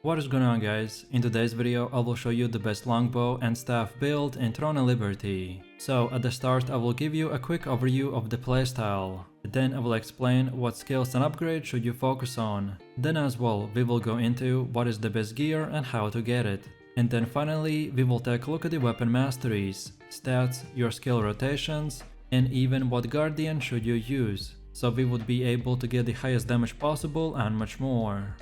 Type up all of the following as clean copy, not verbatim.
What is going on, guys? In today's video I will show you the best longbow and staff build in Throne of Liberty. So at the start I will give you a quick overview of the playstyle. Then I will explain what skills and upgrades should you focus on. Then as well we will go into what is the best gear and how to get it. And then finally we will take a look at the weapon masteries, stats, your skill rotations, and even what guardian should you use, so we would be able to get the highest damage possible and much more.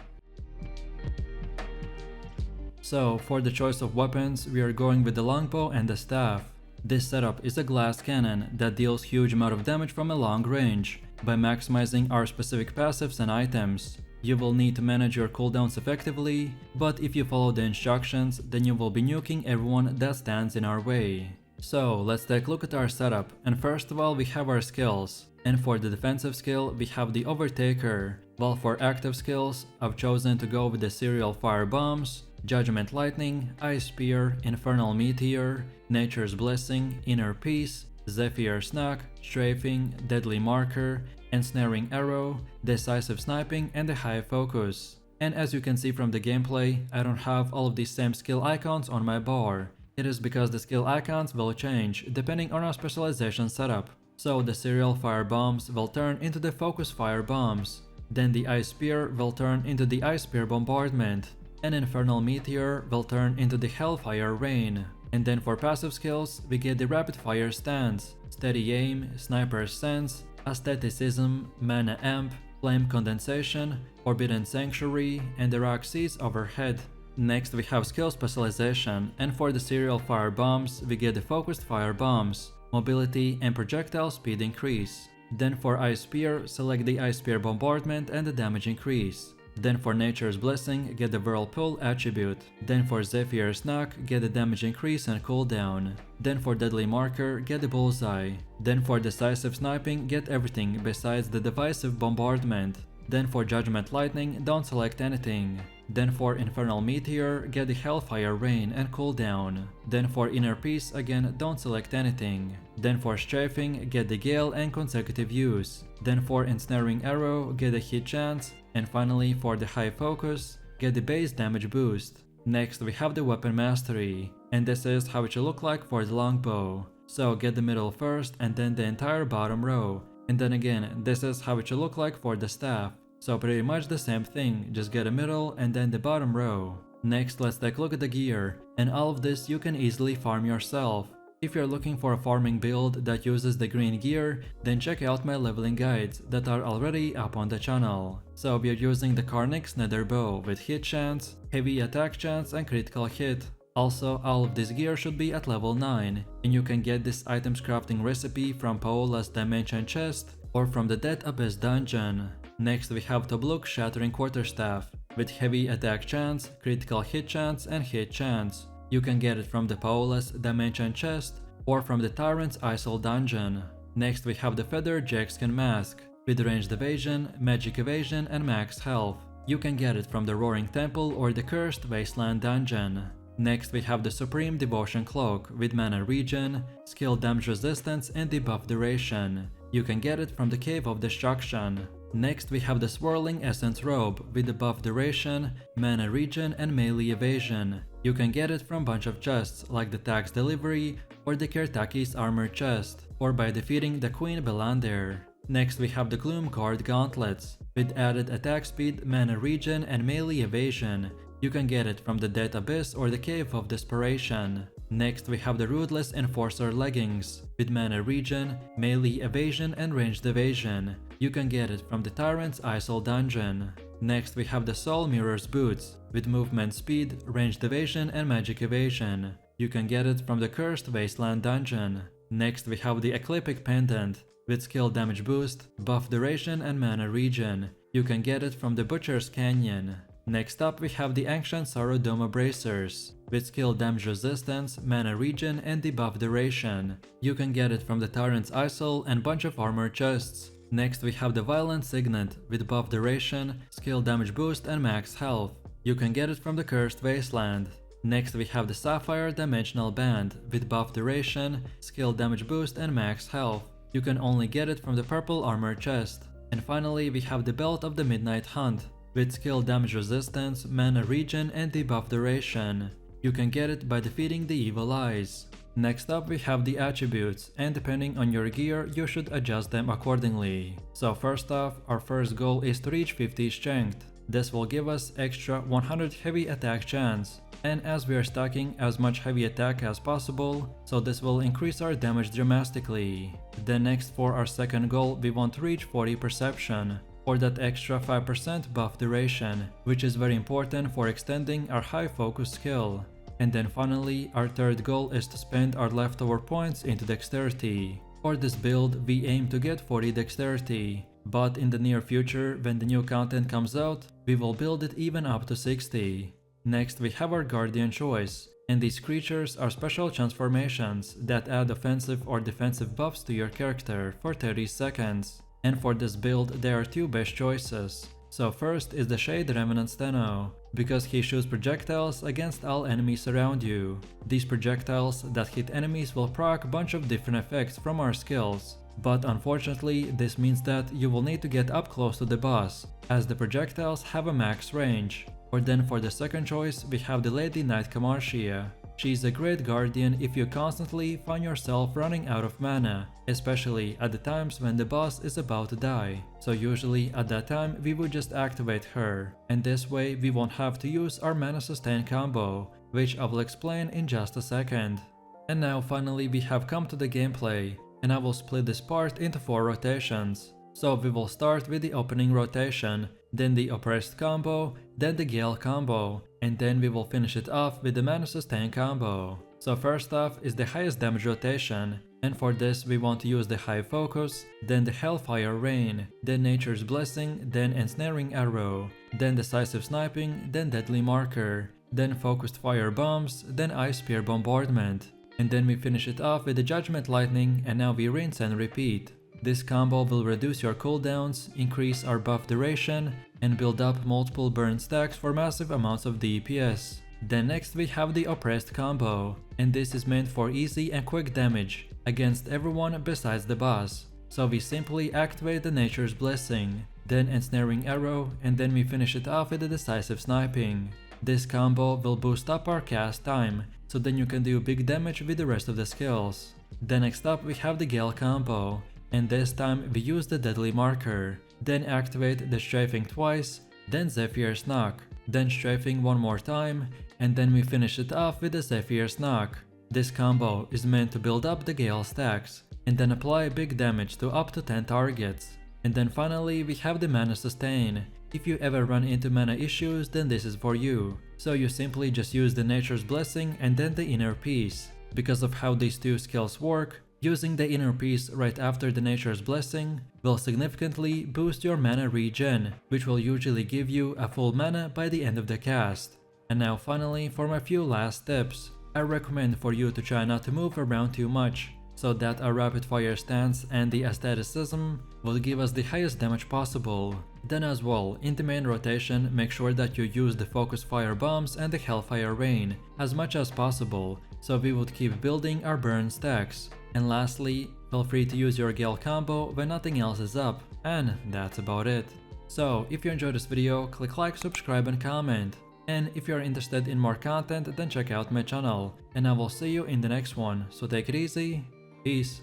So for the choice of weapons, we are going with the longbow and the staff. This setup is a glass cannon that deals huge amount of damage from a long range by maximizing our specific passives and items. You will need to manage your cooldowns effectively, but if you follow the instructions, then you will be nuking everyone that stands in our way. So let's take a look at our setup, and first of all we have our skills. And for the defensive skill we have the Overtaker, while for active skills I've chosen to go with the Serial Fire Bombs, Judgment Lightning, Ice Spear, Infernal Meteor, Nature's Blessing, Inner Peace, Zephyr Snack, Strafing, Deadly Marker, Ensnaring Arrow, Decisive Sniping, and the High Focus. And as you can see from the gameplay, I don't have all of these same skill icons on my bar. It is because the skill icons will change depending on our specialization setup. So the Serial Fire Bombs will turn into the Focus Fire Bombs. Then the Ice Spear will turn into the Ice Spear Bombardment. An Infernal Meteor will turn into the Hellfire Rain. And then for passive skills, we get the Rapid Fire Stance, Steady Aim, Sniper's Sense, Aestheticism, Mana Amp, Flame Condensation, Forbidden Sanctuary, and the Rock Seas overhead. Next we have skill specialization, and for the Serial Fire Bombs, we get the Focused Fire Bombs, Mobility and Projectile Speed increase. Then for Ice Spear, select the Ice Spear Bombardment and the damage increase. Then for Nature's Blessing, get the Whirlpool attribute. Then for Zephyr Snack, get the damage increase and cooldown. Then for Deadly Marker, get the Bullseye. Then for Decisive Sniping, get everything besides the Divisive Bombardment. Then for Judgment Lightning, don't select anything. Then for Infernal Meteor, get the Hellfire Rain and cooldown. Then for Inner Peace, again don't select anything. Then for Strafing, get the Gale and consecutive use. Then for Ensnaring Arrow, get a hit chance. And finally for the High Focus, get the base damage boost. Next we have the Weapon Mastery, and this is how it should look like for the longbow. So get the middle first and then the entire bottom row. And then again, this is how it should look like for the staff. So pretty much the same thing, just get a middle and then the bottom row. Next let's take a look at the gear, and all of this you can easily farm yourself. If you're looking for a farming build that uses the green gear, then check out my leveling guides that are already up on the channel. So we are using the Carnix Nether Bow with hit chance, heavy attack chance and critical hit. Also, all of this gear should be at level 9, and you can get this items crafting recipe from Paola's Dimension Chest or from the Dead Abyss dungeon. Next we have Tobluk Shattering Quarterstaff with heavy attack chance, critical hit chance and hit chance. You can get it from the Paola's Dimension Chest or from the Tyrant's Isle dungeon. Next we have the Feathered Jackskin Mask with ranged evasion, magic evasion and max health. You can get it from the Roaring Temple or the Cursed Wasteland dungeon. Next we have the Supreme Devotion Cloak with mana regen, skill damage resistance and debuff duration. You can get it from the Cave of Destruction. Next we have the Swirling Essence Robe with the buff duration, mana regen and melee evasion. You can get it from bunch of chests like the Tax Delivery or the Kertaki's Armor chest, or by defeating the Queen Belander. Next we have the Gloom Guard Gauntlets with added attack speed, mana regen and melee evasion. You can get it from the Dead Abyss or the Cave of Desperation. Next we have the Ruthless Enforcer Leggings with mana regen, melee evasion and ranged evasion. You can get it from the Tyrant's Isle dungeon. Next we have the Soul Mirror's Boots with movement speed, ranged evasion and magic evasion. You can get it from the Cursed Wasteland dungeon. Next we have the Ecliptic Pendant with skill damage boost, buff duration and mana regen. You can get it from the Butcher's Canyon. Next up we have the Ancient Sorrow Doma Bracers with skill damage resistance, mana regen and debuff duration. You can get it from the Tyrant's Isle and bunch of armor chests. Next we have the Violent Signet with buff duration, skill damage boost and max health. You can get it from the Cursed Wasteland. Next we have the Sapphire Dimensional Band with buff duration, skill damage boost and max health. You can only get it from the Purple Armor chest. And finally we have the Belt of the Midnight Hunt with skill damage resistance, mana regen, and debuff duration. You can get it by defeating the evil eyes. Next up we have the attributes, and depending on your gear you should adjust them accordingly. So first off, our first goal is to reach 50 strength. This will give us extra 100 heavy attack chance, and as we are stacking as much heavy attack as possible, so this will increase our damage dramatically. Then next, for our second goal, we want to reach 40 perception, for that extra 5% buff duration, which is very important for extending our high focus skill. And then finally, our third goal is to spend our leftover points into dexterity. For this build, we aim to get 40 dexterity, but in the near future, when the new content comes out, we will build it even up to 60. Next we have our guardian choice, and these creatures are special transformations that add offensive or defensive buffs to your character for 30 seconds. And for this build there are two best choices. So first is the Shade Remnant Steno, because he shoots projectiles against all enemies around you. These projectiles that hit enemies will proc a bunch of different effects from our skills. But unfortunately, this means that you will need to get up close to the boss, as the projectiles have a max range. Or then for the second choice, we have the Lady Knight Camarcia. She's a great guardian if you constantly find yourself running out of mana, especially at the times when the boss is about to die. So usually at that time we would just activate her, and this way we won't have to use our mana sustain combo, which I will explain in just a second. And now finally we have come to the gameplay, and I will split this part into 4 rotations. So we will start with the opening rotation, then the oppressed combo, then the gale combo, and then we will finish it off with the mana sustain combo. So first off is the highest damage rotation, and for this we want to use the high focus, then the hellfire rain, then nature's blessing, then ensnaring arrow, then decisive sniping, then deadly marker, then focused fire bombs, then ice spear bombardment, and then we finish it off with the judgment lightning, and now we rinse and repeat. This combo will reduce your cooldowns, increase our buff duration, and build up multiple burn stacks for massive amounts of DPS. Then next we have the oppressed combo, and this is meant for easy and quick damage against everyone besides the boss. So we simply activate the nature's blessing, then ensnaring arrow, and then we finish it off with the decisive sniping. This combo will boost up our cast time, so then you can do big damage with the rest of the skills. Then next up we have the gale combo, and this time we use the deadly marker, then activate the strafing twice, then Zephyr's knock, then strafing one more time, and then we finish it off with the Zephyr's knock. This combo is meant to build up the gale stacks, and then apply big damage to up to 10 targets. And then finally we have the mana sustain. If you ever run into mana issues, then this is for you. So you simply just use the nature's blessing and then the inner peace. Because of how these two skills work, using the inner peace right after the nature's blessing will significantly boost your mana regen, which will usually give you a full mana by the end of the cast. And now finally, for my few last tips, I recommend for you to try not to move around too much, so that a rapid fire stance and the aestheticism will give us the highest damage possible. Then as well, in the main rotation, make sure that you use the focus fire bombs and the hellfire rain as much as possible, so we would keep building our burn stacks. And lastly, feel free to use your gale combo when nothing else is up, and that's about it. So if you enjoyed this video, click like, subscribe and comment. And if you are interested in more content, then check out my channel, and I will see you in the next one. So take it easy, peace.